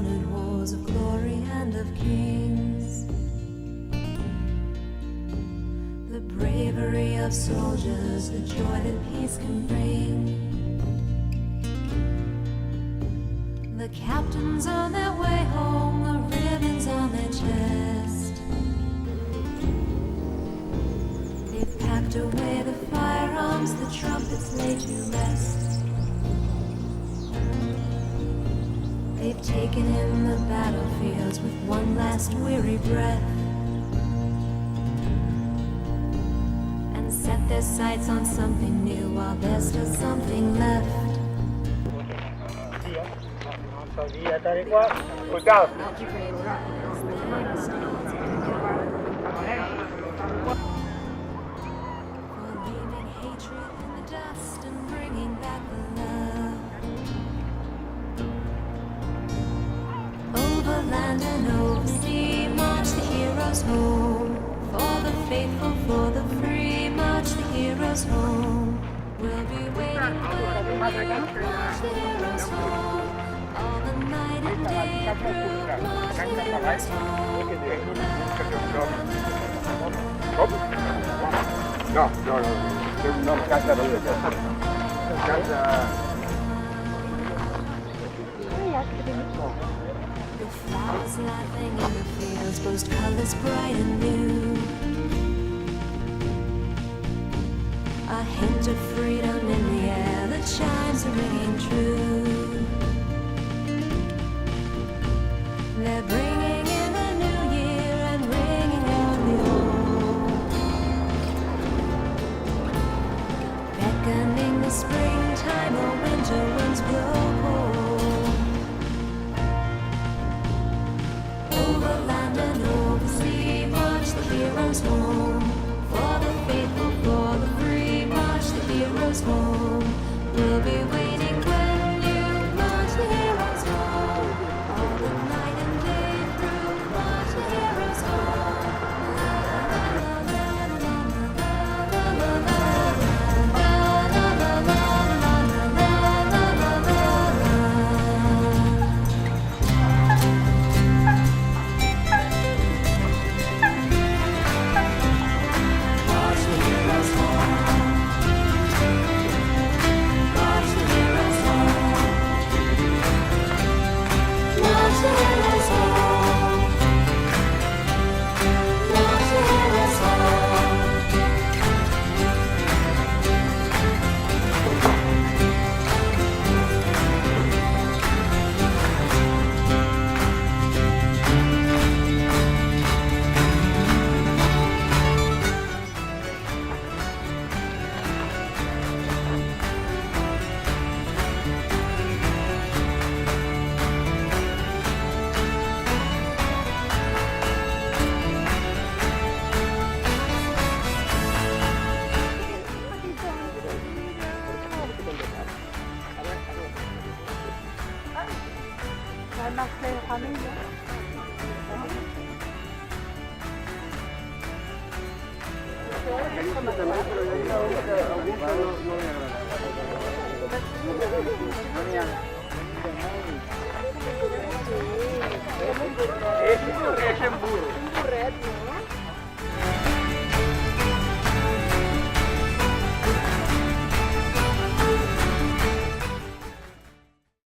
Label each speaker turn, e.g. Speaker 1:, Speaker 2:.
Speaker 1: honored wars of glory and of kings. The bravery of soldiers, the joy that peace can bring. The captains on their way home, the ribbons on their chest. They've packed away the firearms, the trumpets laid to rest. They've taken in the battlefields with one last weary breath, and set their sights on something new while there's still something left. For leaving hatred in the dust and bringing back the love. Over land and over sea, march the heroes home. For the faithful, for the free, march the heroes home. We'll be waiting when you march the heroes home. All the night and day through, march the heroes home.
Speaker 2: No, canta lo
Speaker 1: The flowers laughing in the fields boast colors bright and new. A hint of freedom in the air, the chimes are ringing true. They're bringing in the new year and ringing out the old, beckoning the springtime or winter winds blow cold. Over land and over sea, march the heroes home. For the faithful, for the free, march the heroes home. We'll be waiting when you march the heroes home. All the night and day through, march the heroes home. March the heroes home. March the heroes home. March the heroes home. March the heroes home.
Speaker 2: Esse é burro.